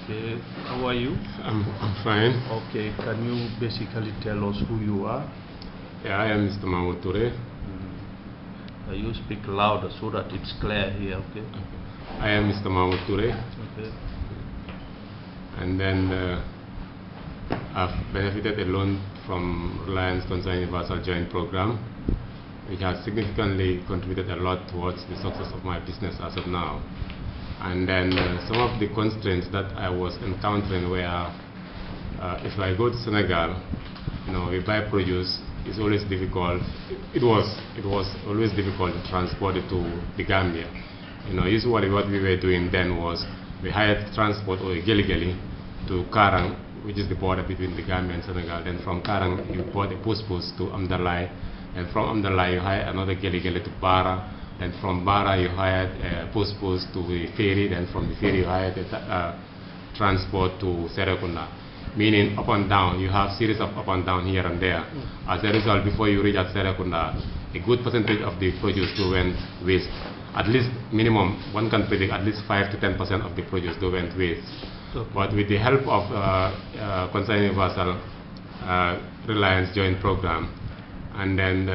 Okay, how are you? I'm fine. Okay, can you basically tell us who you are? Yeah, I am Mr. Mamoud Touray. You speak louder so that it's clear here, okay? I am Mr. Mamoud Touray. Okay. And then I've benefited a loan from Reliance Concern Universal Joint Program, which has significantly contributed a lot towards the success of my business as of now. And then some of the constraints that I was encountering were, if I go to Senegal, we buy produce, it's always difficult. It was always difficult to transport it to the Gambia. Usually what we were doing then was we hired transport or a geli to Karang, which is the border between the Gambia and Senegal. Then from Karang, you bought a post to Amdalai, and from Amdalai you hired another geli to Bara. And from Bara you hired a post to the ferry, then from the ferry you hired a transport to Serekunda. Meaning up and down, you have series of up and down here and there. As a result, before you reach at Serekunda, a good percentage of the produce went waste. At least minimum, one can predict at least 5 to 10% of the produce went waste. Okay. But with the help of Concern Universal Reliance Joint Program, and then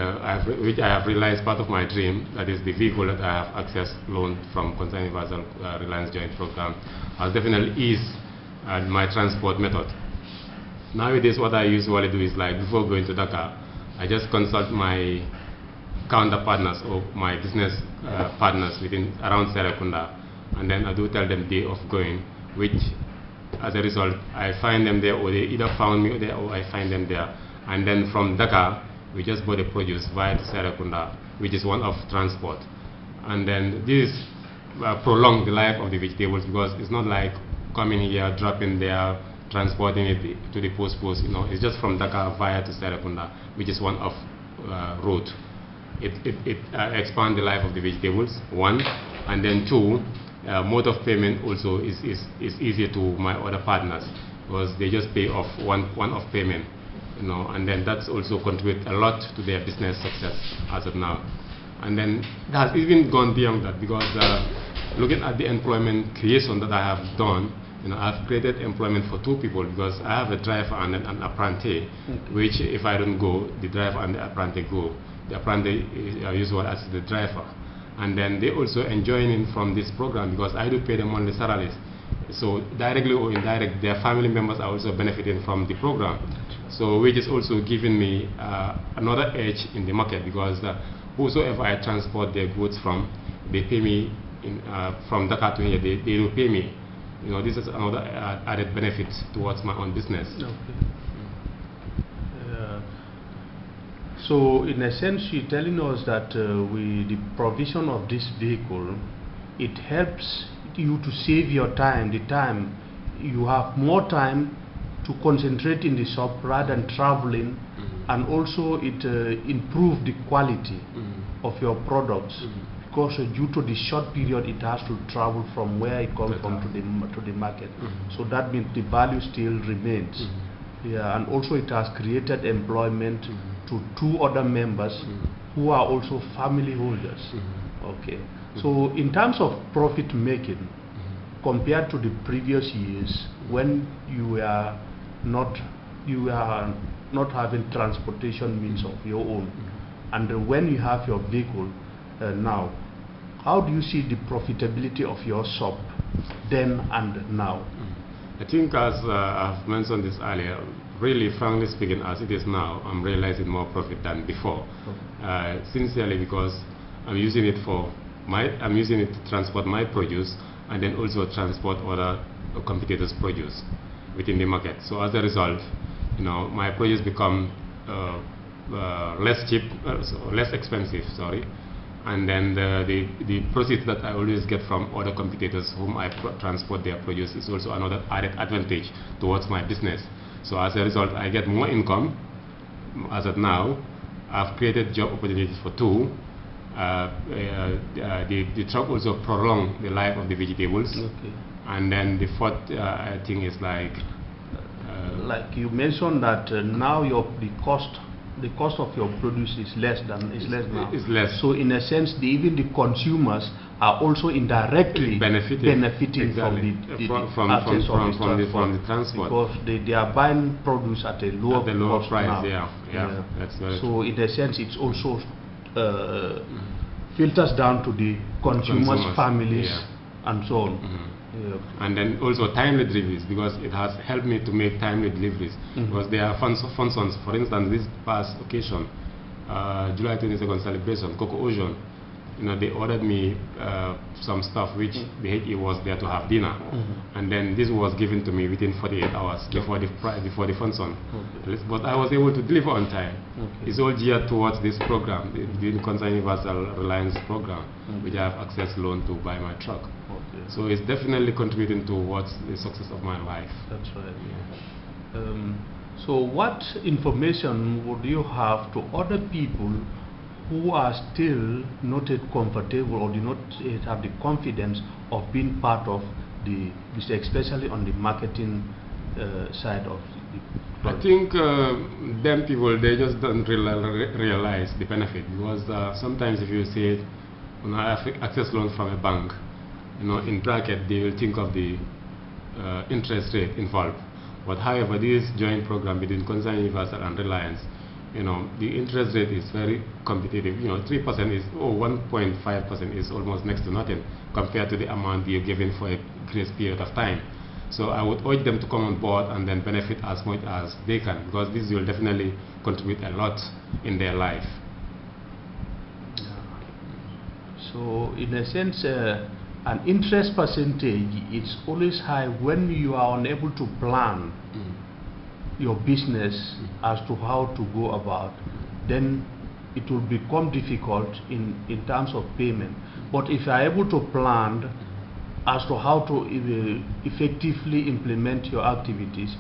which I have realized part of my dream, that is the vehicle that I have access loan from Concern Universal Reliance Joint Program, has definitely eased my transport method. Nowadays what I usually do is, like, before going to Dakar, I just consult my counter partners or my business partners around Serekunda, and then I do tell them day of going, which as a result I find them there, or they either found me there or I find them there. And then from Dakar we just bought the produce via to Serekunda, which is one of transport. And then this prolong the life of the vegetables, because it's not like coming here, dropping there, transporting it to the post. It's just from Dakar via to Serekunda, which is one of road. It expands the life of the vegetables, one, and then two, mode of payment also is easier to my other partners, because they just pay off one-off payment. And then that's also contribute a lot to their business success as of now. And then it has even gone beyond that, because looking at the employment creation that I have done, I've created employment for 2 people, because I have a driver and an apprentice, which if I don't go, the driver and the apprentice go. The apprentice is usually as the driver. And then they also enjoying from this program, because I do pay them monthly salaries. So directly or indirectly, their family members are also benefiting from the program. So which is also giving me another edge in the market, because whosoever I transport their goods from, they pay me from Dakar to here, they will pay me. This is another added benefit towards my own business. Okay. So in a sense, you're telling us that with the provision of this vehicle, it helps you to save your time. The time you have more time to concentrate in the shop rather than traveling, and also it improves the quality of your products, because due to the short period it has to travel from where it comes from to the market. So that means the value still remains. Yeah, and also it has created employment to 2 other members who are also family holders. Okay. So in terms of profit making, compared to the previous years when you are not having transportation means of your own, and when you have your vehicle now, how do you see the profitability of your shop then and now? I think, as I've mentioned this earlier, really frankly speaking, as it is now, I'm realizing more profit than before. Sincerely, because I'm using it to transport my produce, and then also transport other competitors' produce within the market. So as a result, my produce become less expensive, and then the proceeds that I always get from other competitors whom I transport their produce is also another added advantage towards my business. So as a result, I get more income. As of now, I've created job opportunities for 2. The truck also prolong the life of the vegetables. Okay. And then the 4th thing is like you mentioned that now the cost of your produce is less now. It's less. So in a sense, even the consumers are also indirectly benefiting exactly. from the transport, because they are buying produce at a lower price now. Yeah. That's very so in a sense it's also filters down to the consumers families and so on. And then also timely deliveries, because it has helped me to make timely deliveries, because there are functions. For instance, this past occasion, July 22nd celebration, Coco Ocean, they ordered me some stuff which the HE was there to have dinner, and then this was given to me within 48 hours before the function. But I was able to deliver on time. It's all geared towards this program, the Concern Universal Reliance program, which I have access loan to buy my truck. So it's definitely contributing towards the success of my life. That's right. So what information would you have to other people who are still not yet comfortable or do not yet have the confidence of being part of the, especially on the marketing side of the I think them people, they just don't realize the benefit, because sometimes if you say, when I have access loan from a bank, in bracket they will think of the interest rate involved. But however, this joint program between Concern Universal and Reliance, the interest rate is very competitive. 3% is, 1.5% is almost next to nothing compared to the amount you're given for a grace period of time. So I would urge them to come on board and then benefit as much as they can, because this will definitely contribute a lot in their life. So in a sense, an interest percentage is always high when you are unable to plan your business as to how to go about. Then it will become difficult in terms of payment. But if you are able to plan as to how to effectively implement your activities,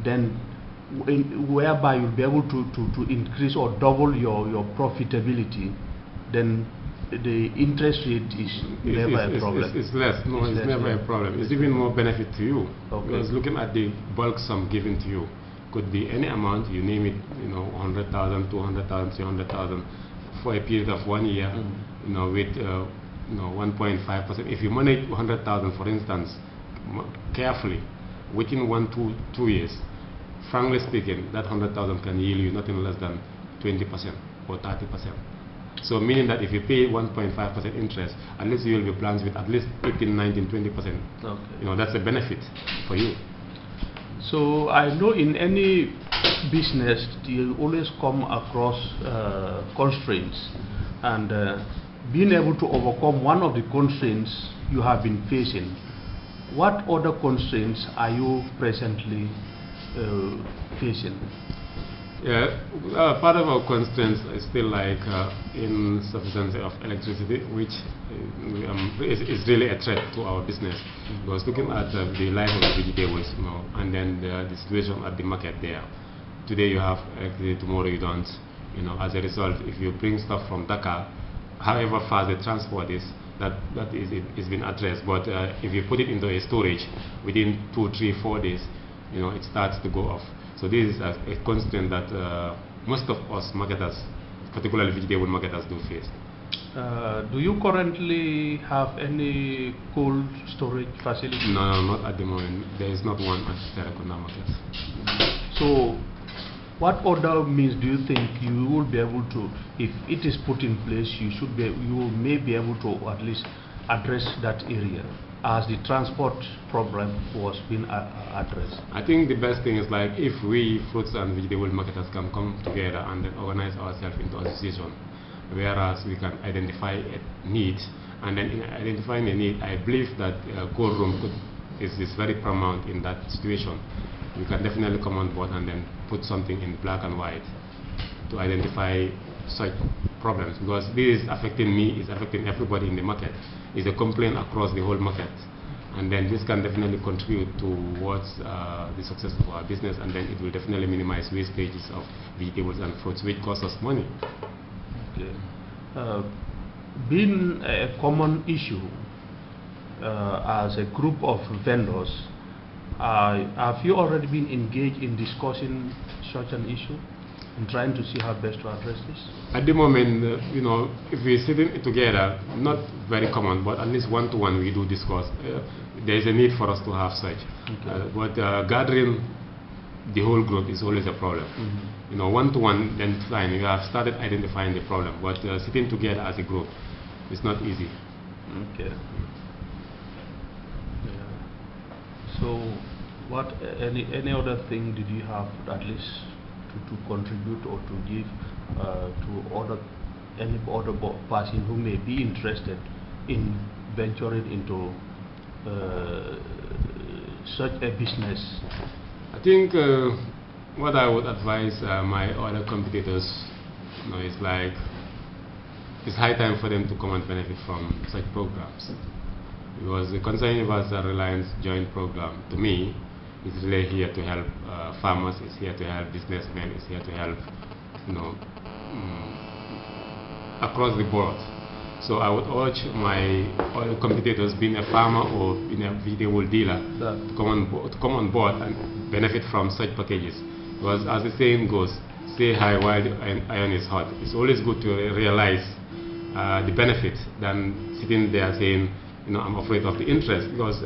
then whereby you'll be able to increase or double your profitability, then the interest rate is never a problem. It's less. No, it's never a problem. It's even more benefit to you. Because looking at the bulk sum given to you, could be any amount, you name it, 100,000, 200,000, 300,000, for a period of 1 year, with 1.5%. If you manage 100,000, for instance, carefully, within 2 years, frankly speaking, that 100,000 can yield you nothing less than 20% or 30%. So meaning that if you pay 1.5% interest, at least you will be planned with at least 18, 19, 20%. That's a benefit for you. So I know in any business you always come across constraints, and being able to overcome one of the constraints you have been facing, what other constraints are you presently facing? Part of our constraints is still like insufficiency of electricity, which is really a threat to our business. Because looking at the life of the vegetables, and then the situation at the market there. Today you have electricity, tomorrow you don't. As a result, if you bring stuff from Dakar, however fast the transport is, that is been addressed. But if you put it into a storage, within 2, 3, 4 days, it starts to go off. So this is a constraint that most of us marketers, particularly vegetable marketers, do face. Do you currently have any cold storage facility? No, not at the moment. There is not one at Serekunda market. So what other means do you think you will be able to, if it is put in place, you may be able to at least address that area as the transport problem was being addressed? I think the best thing is like if we fruits and vegetable marketers can come together and then organize ourselves into association, whereas we can identify a need, and then in identifying a need, I believe that cold room is very paramount in that situation. We can definitely come on board and then put something in black and white to identify such problems, because this is affecting me, it's affecting everybody in the market. It's a complaint across the whole market, and then this can definitely contribute towards the success of our business, and then it will definitely minimize wastages of vegetables and fruits, which cost us money. Okay. Being a common issue as a group of vendors, have you already been engaged in discussing such an issue? in trying to see how best to address this? At the moment, you know, if we're sitting together, not very common, but at least one-to-one we do discuss. There is a need for us to have such. Okay. But gathering the whole group is always a problem. You know, one-to-one, then fine, you have started identifying the problem, but sitting together as a group is not easy. Okay. Yeah. So, what any other thing did you have at least to contribute or to give to any other person who may be interested in venturing into such a business? I think what I would advise my other competitors, you know, is like it's high time for them to come and benefit from such programs, because the Concerned Universal Reliance Joint Program, to me, is really here to help farmers, is here to help businessmen, is here to help, you know, across the board. So I would urge my other competitors, being a farmer or being a vegetable dealer, to come on board and benefit from such packages. Because as the saying goes, stay high while the iron is hot. It's always good to realize the benefit than sitting there saying, you know, I'm afraid of the interest. Because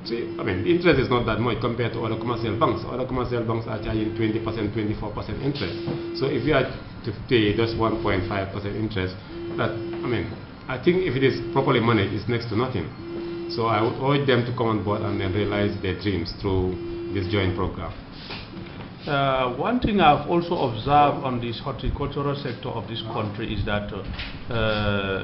I mean, the interest is not that much compared to other commercial banks. Other commercial banks are charging 20%, 24% interest. So if you are to pay just 1.5% interest, that, I mean, I think if it is properly managed, it's next to nothing. So I would urge them to come on board and then realize their dreams through this joint program. One thing I've also observed on this horticultural sector of this country is that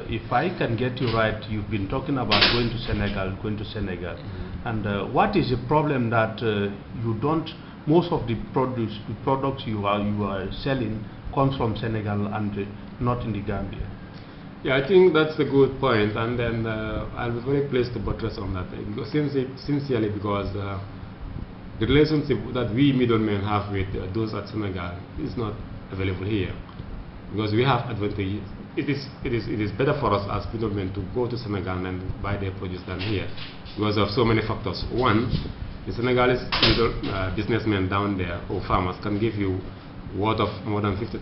if I can get you right, you've been talking about going to Senegal. And what is the problem that you don't, most of the products you are selling comes from Senegal and not in the Gambia? Yeah, I think that's a good point, and then I'll be very pleased to buttress on that, sincerely, because the relationship that we middlemen have with those at Senegal is not available here, because we have advantages. It is better for us as middlemen to go to Senegal and buy their produce than here, because of so many factors. One, the Senegalese businessmen down there or farmers can give you worth of more than $50,000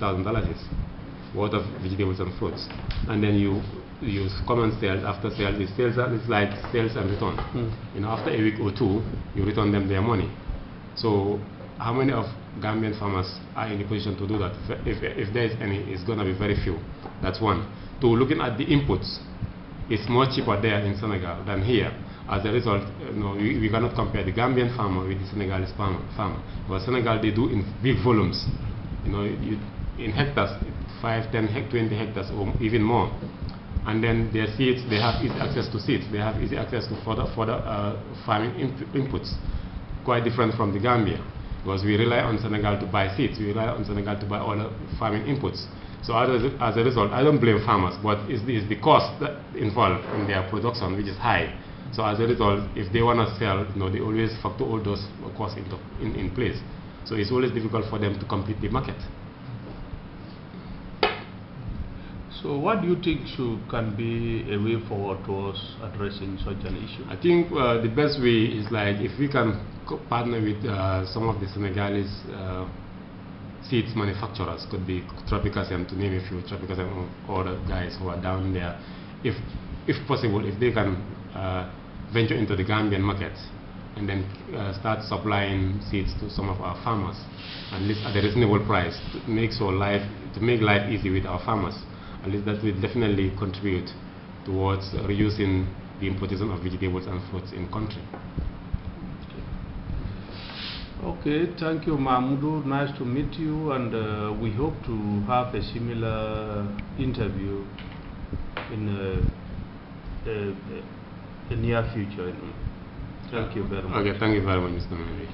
worth of vegetables and fruits, and then you come and sell. After sales, the sales is like sales and return. You know, after a week or two, you return them their money. So how many of Gambian farmers are in a position to do that? If there is any, it's going to be very few. That's one. Two, looking at the inputs, it's more cheaper there in Senegal than here. As a result, you know, we cannot compare the Gambian farmer with the Senegalese farmer. But Senegal, they do in big volumes. You know, in hectares, 5, 10, 20 hectares or even more. And then their seeds, they have easy access to seeds. They have easy access to further farming inputs. Quite different from the Gambia, because we rely on Senegal to buy seeds. We rely on Senegal to buy other farming inputs. So as a result, I don't blame farmers, but it's the cost that involved in their production, which is high. So as a result, if they want to sell, you know, they always factor all those costs in place. So it's always difficult for them to compete the market. So what do you think can be a way forward towards addressing such an issue? I think the best way is like if we can partner with some of the Senegalese seeds manufacturers, could be Tropicasem, to name a few, Tropicasem or other guys who are down there. If possible, if they can venture into the Gambian market and then start supplying seeds to some of our farmers, at least at a reasonable price, to make life easy with our farmers. At least that will definitely contribute towards reducing the importation of vegetables and fruits in country. Okay, thank you, Mamoud. Nice to meet you, and we hope to have a similar interview in the near future. Thank you very much. Okay, thank you very much, Mr. Mamoud.